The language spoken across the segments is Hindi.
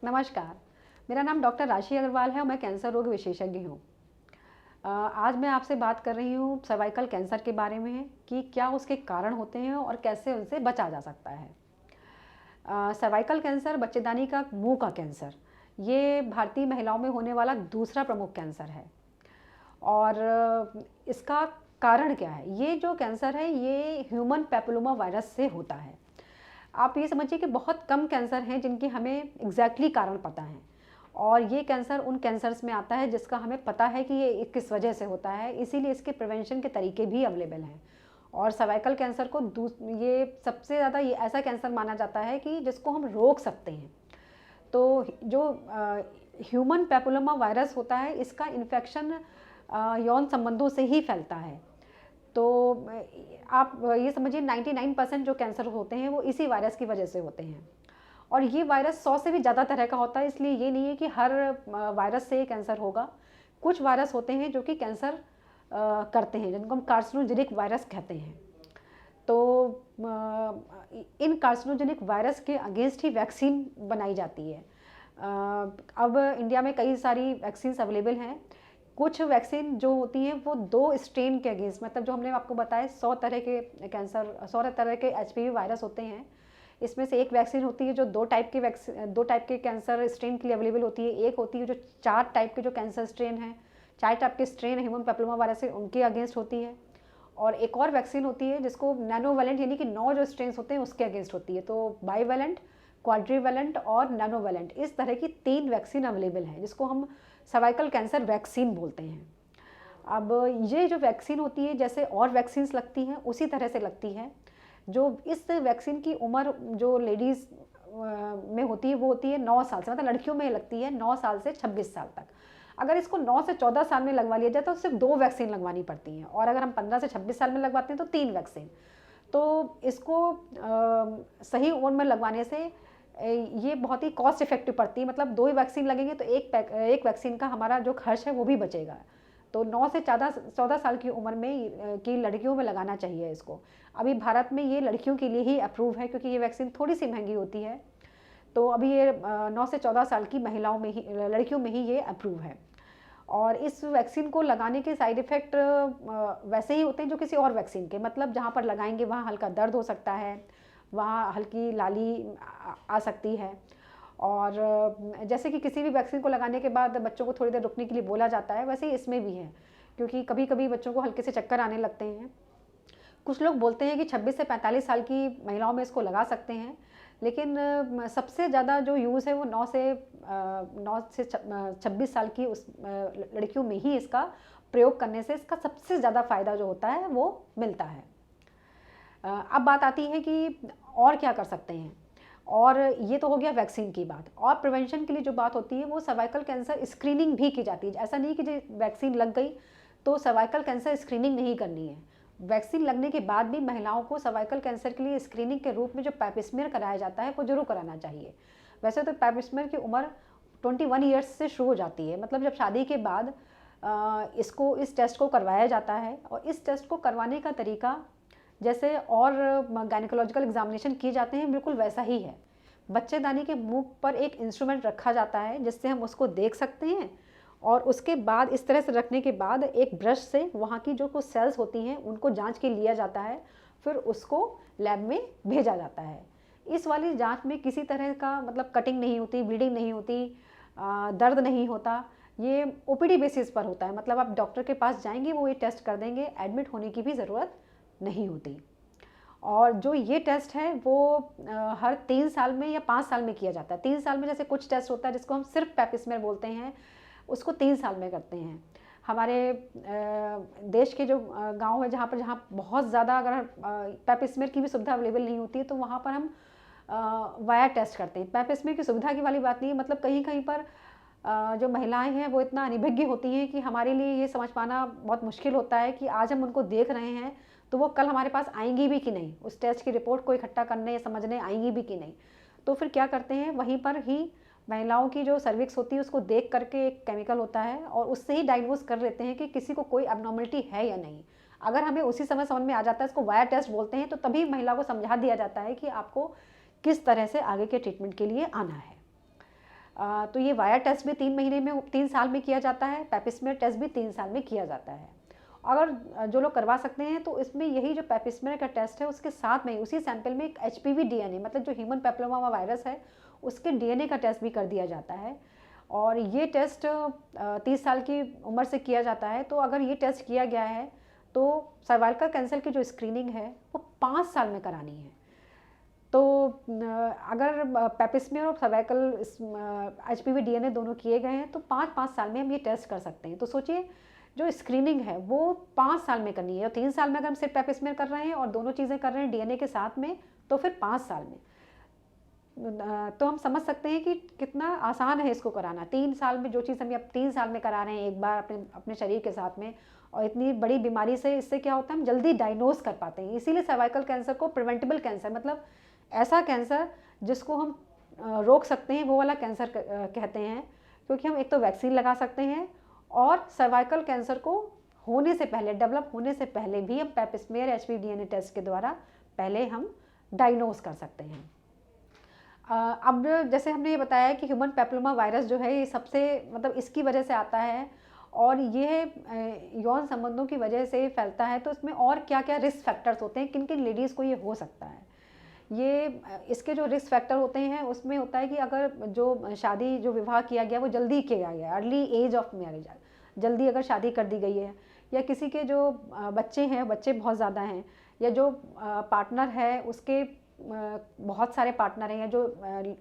नमस्कार, मेरा नाम डॉक्टर राशि अग्रवाल है और मैं कैंसर रोग विशेषज्ञ हूँ। आज मैं आपसे बात कर रही हूँ सर्वाइकल कैंसर के बारे में कि क्या उसके कारण होते हैं और कैसे उनसे बचा जा सकता है। सर्वाइकल कैंसर बच्चेदानी का मुंह का कैंसर, ये भारतीय महिलाओं में होने वाला दूसरा प्रमुख कैंसर है। और इसका कारण क्या है? ये जो कैंसर है ये ह्यूमन पैपिलोमा वायरस से होता है। आप ये समझिए कि बहुत कम कैंसर हैं जिनके हमें एग्जैक्टली कारण पता है, और ये कैंसर उन कैंसर्स में आता है जिसका हमें पता है कि ये किस वजह से होता है, इसीलिए इसके प्रिवेंशन के तरीके भी अवेलेबल हैं। और सर्वाइकल कैंसर को ये सबसे ज़्यादा ये ऐसा कैंसर माना जाता है कि जिसको हम रोक सकते हैं। तो जो ह्यूमन पैपिलोमा वायरस होता है, इसका इन्फेक्शन यौन संबंधों से ही फैलता है। तो आप ये समझिए 99% जो कैंसर होते हैं वो इसी वायरस की वजह से होते हैं। और ये वायरस 100 से भी ज़्यादा तरह का होता है, इसलिए ये नहीं है कि हर वायरस से कैंसर होगा। कुछ वायरस होते हैं जो कि कैंसर करते हैं, जिनको हम कार्सिनोजेनिक वायरस कहते हैं। तो इन कार्सिनोजेनिक वायरस के अगेंस्ट ही वैक्सीन बनाई जाती है। अब इंडिया में कई सारी वैक्सीन्स अवेलेबल हैं। कुछ वैक्सीन जो होती हैं वो 2 स्ट्रेन के अगेंस्ट, मतलब जो हमने आपको बताया 100 तरह के कैंसर, 100 तरह के एचपीवी वायरस होते हैं, इसमें से एक वैक्सीन होती है जो 2 टाइप के कैंसर स्ट्रेन के लिए अवेलेबल होती है। एक होती है जो 4 टाइप के जो कैंसर स्ट्रेन हैं, 4 टाइप के स्ट्रेन ह्यूमन पैपिलोमा वायरस से उनके अगेंस्ट होती है। और एक और वैक्सीन होती है जिसको नैनोवैलेंट, यानी कि 9 जो स्ट्रेन होते हैं उसके अगेंस्ट होती है। तो बाईवैलेंट, क्वाड्रीवैलेंट और नैनोवैलेंट, इस तरह की 3 वैक्सीन अवेलेबल हैं जिसको हम सर्वाइकल कैंसर वैक्सीन बोलते हैं। अब ये जो वैक्सीन होती है जैसे और वैक्सीन्स लगती हैं उसी तरह से लगती है। जो इस वैक्सीन की उम्र जो लेडीज़ में होती है वो होती है 9 साल से, मतलब लड़कियों में लगती है 9 साल से 26 साल तक। अगर इसको 9 से 14 साल में लगवा लिया जाए तो सिर्फ 2 वैक्सीन लगवानी पड़ती हैं, और अगर हम 15 से 26 साल में लगवाते हैं तो 3 वैक्सीन। तो इसको सही उम्र में लगवाने से ये बहुत ही कॉस्ट इफेक्टिव पड़ती है, मतलब 2 ही वैक्सीन लगेंगे तो एक वैक्सीन का हमारा जो खर्च है वो भी बचेगा। तो 9 से 14 साल की उम्र में की लड़कियों में लगाना चाहिए इसको। अभी भारत में ये लड़कियों के लिए ही अप्रूव है क्योंकि ये वैक्सीन थोड़ी सी महंगी होती है। तो अभी ये 9 से 14 साल की महिलाओं में ही, लड़कियों में ही ये अप्रूव है। और इस वैक्सीन को लगाने के साइड इफ़ेक्ट वैसे ही होते हैं जो किसी और वैक्सीन के, मतलब जहाँ पर लगाएंगे वहाँ हल्का दर्द हो सकता है, वहाँ हल्की लाली आ सकती है। और जैसे कि किसी भी वैक्सीन को लगाने के बाद बच्चों को थोड़ी देर रुकने के लिए बोला जाता है, वैसे ही इसमें भी है, क्योंकि कभी कभी बच्चों को हल्के से चक्कर आने लगते हैं। कुछ लोग बोलते हैं कि 26 से 45 साल की महिलाओं में इसको लगा सकते हैं, लेकिन सबसे ज़्यादा जो यूज़ है वो 9 से 26 साल की उस लड़कियों में ही इसका प्रयोग करने से इसका सबसे ज़्यादा फ़ायदा जो होता है वो मिलता है। अब बात आती है कि और क्या कर सकते हैं, और ये तो हो गया वैक्सीन की बात। और प्रिवेंशन के लिए जो बात होती है वो सर्वाइकल कैंसर स्क्रीनिंग भी की जाती है। ऐसा नहीं कि जो वैक्सीन लग गई तो सर्वाइकल कैंसर स्क्रीनिंग नहीं करनी है। वैक्सीन लगने के बाद भी महिलाओं को सर्वाइकल कैंसर के लिए स्क्रीनिंग के रूप में जो पैप स्मीयर कराया जाता है वो जरूर कराना चाहिए। वैसे तो पैप स्मीयर की उम्र 21 ईयर्स से शुरू हो जाती है, मतलब जब शादी के बाद इस टेस्ट को करवाया जाता है। और इस टेस्ट को करवाने का तरीका जैसे और गायनिकोलॉजिकल एग्जामिनेशन किए जाते हैं बिल्कुल वैसा ही है। बच्चेदानी के मुंह पर एक इंस्ट्रूमेंट रखा जाता है जिससे हम उसको देख सकते हैं, और उसके बाद इस तरह से रखने के बाद एक ब्रश से वहाँ की जो कुछ सेल्स होती हैं उनको जांच के लिया जाता है, फिर उसको लैब में भेजा जाता है। इस वाली जांच में किसी तरह का मतलब कटिंग नहीं होती, ब्लीडिंग नहीं होती, दर्द नहीं होता। ये ओपीडी बेसिस पर होता है, मतलब आप डॉक्टर के पास जाएंगे वो ये टेस्ट कर देंगे, एडमिट होने की भी ज़रूरत नहीं होती। और जो ये टेस्ट है वो हर 3 साल में या 5 साल में किया जाता है। 3 साल में जैसे कुछ टेस्ट होता है जिसको हम सिर्फ पैप स्मीयर बोलते हैं, उसको 3 साल में करते हैं। हमारे देश के जो गांव है जहाँ बहुत ज़्यादा अगर पैप स्मीयर की भी सुविधा अवेलेबल नहीं होती है तो वहाँ पर हम वाया टेस्ट करते हैं। पैप स्मीयर की सुविधा की वाली बात नहीं है, मतलब कहीं कहीं पर जो महिलाएं हैं वो इतना अनिभिज्ञ होती हैं कि हमारे लिए ये समझ पाना बहुत मुश्किल होता है कि आज हम उनको देख रहे हैं तो वो कल हमारे पास आएंगी भी कि नहीं, उस टेस्ट की रिपोर्ट को इकट्ठा करने या समझने आएंगी भी कि नहीं। तो फिर क्या करते हैं, वहीं पर ही महिलाओं की जो सर्विक्स होती है उसको देख करके एक केमिकल होता है और उससे ही डायग्नोज कर लेते हैं कि किसी को कोई एबनॉर्मलिटी है या नहीं। अगर हमें उसी समय समझ में आ जाता है, इसको वाया टेस्ट बोलते हैं, तो तभी महिला को समझा दिया जाता है कि आपको किस तरह से आगे के ट्रीटमेंट के लिए आना है। तो ये वाया टेस्ट भी 3 साल में किया जाता है, पेपिस्मेयर टेस्ट भी 3 साल में किया जाता है। अगर जो लोग करवा सकते हैं तो इसमें यही जो पेपिस्मेयर का टेस्ट है उसके साथ में उसी सैंपल में एक HPV DNA मतलब जो ह्यूमन पेपिलोमा वायरस है उसके DNA का टेस्ट भी कर दिया जाता है। और ये टेस्ट 30 साल की उम्र से किया जाता है। तो अगर ये टेस्ट किया गया है तो सर्वाइकल कैंसर की जो स्क्रीनिंग है वो 5 साल में करानी है। तो अगर पेपिस्मेयर और सर्वाइकल HPV DNA दोनों किए गए हैं तो 5-5 साल में हम ये टेस्ट कर सकते हैं। तो सोचिए जो स्क्रीनिंग है वो 5 साल में करनी है और 3 साल में अगर हम सिर्फ पेपिस्मेयर कर रहे हैं और दोनों चीज़ें कर रहे हैं DNA के साथ में तो फिर 5 साल में। तो हम समझ सकते हैं कि कितना आसान है इसको कराना। 3 साल में जो चीज़ हम अब 3 साल में करा रहे हैं एक बार अपने अपने शरीर के साथ में, और इतनी बड़ी बीमारी से इससे क्या होता है हम जल्दी डायग्नोज कर पाते हैं। इसीलिए सर्वाइकल कैंसर को प्रिवेंटेबल कैंसर मतलब ऐसा कैंसर जिसको हम रोक सकते हैं वो वाला कैंसर कहते हैं, क्योंकि हम एक तो वैक्सीन लगा सकते हैं और सर्वाइकल कैंसर को होने से पहले, डेवलप होने से पहले भी हम पेपिस्मेयर HPV DNA टेस्ट के द्वारा पहले हम डायग्नोज कर सकते हैं। अब जैसे हमने ये बताया कि ह्यूमन पेपिलोमा वायरस जो है ये सबसे मतलब इसकी वजह से आता है और ये यौन संबंधों की वजह से फैलता है। तो इसमें और क्या क्या रिस्क फैक्टर्स होते हैं, किन किन लेडीज़ को ये हो सकता है। ये इसके जो रिस्क फैक्टर होते हैं उसमें होता है कि अगर जो शादी जो विवाह किया गया वो जल्दी किया गया, अर्ली एज ऑफ मैरिज, जल्दी अगर शादी कर दी गई है, या किसी के जो बच्चे हैं, बच्चे बहुत ज़्यादा हैं, या जो पार्टनर है उसके बहुत सारे पार्टनर हैं, या जो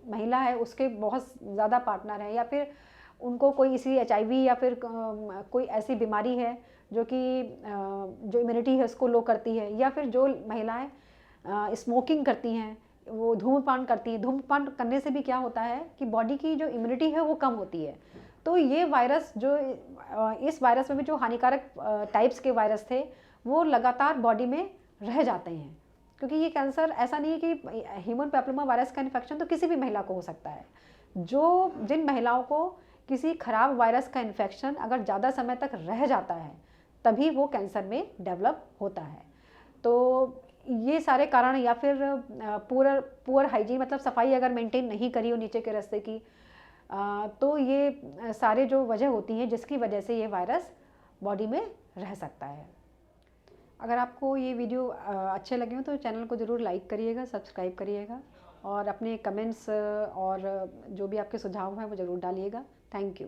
महिला है उसके बहुत ज़्यादा पार्टनर हैं, या फिर उनको कोई इसी HIV या फिर कोई ऐसी बीमारी है जो कि जो इम्यूनिटी है उसको लो करती है, या फिर जो महिलाएं स्मोकिंग करती हैं, वो धूम्रपान करती हैं। धूम्रपान करने से भी क्या होता है कि बॉडी की जो इम्यूनिटी है वो कम होती है। तो ये वायरस जो इस वायरस में भी जो हानिकारक टाइप्स के वायरस थे वो लगातार बॉडी में रह जाते हैं, क्योंकि ये कैंसर ऐसा नहीं है कि ह्यूमन पेपिलोमा वायरस का इन्फेक्शन तो किसी भी महिला को हो सकता है। जिन महिलाओं को किसी खराब वायरस का इन्फेक्शन अगर ज़्यादा समय तक रह जाता है तभी वो कैंसर में डेवलप होता है। तो ये सारे कारण, या फिर पुअर हाइजीन मतलब सफाई अगर मेंटेन नहीं करी हो नीचे के रास्ते की, तो ये सारे जो वजह होती हैं जिसकी वजह से ये वायरस बॉडी में रह सकता है। अगर आपको ये वीडियो अच्छे लगे हो तो चैनल को ज़रूर लाइक करिएगा, सब्सक्राइब करिएगा और अपने कमेंट्स और जो भी आपके सुझाव हैं वो ज़रूर डालिएगा। Thank you.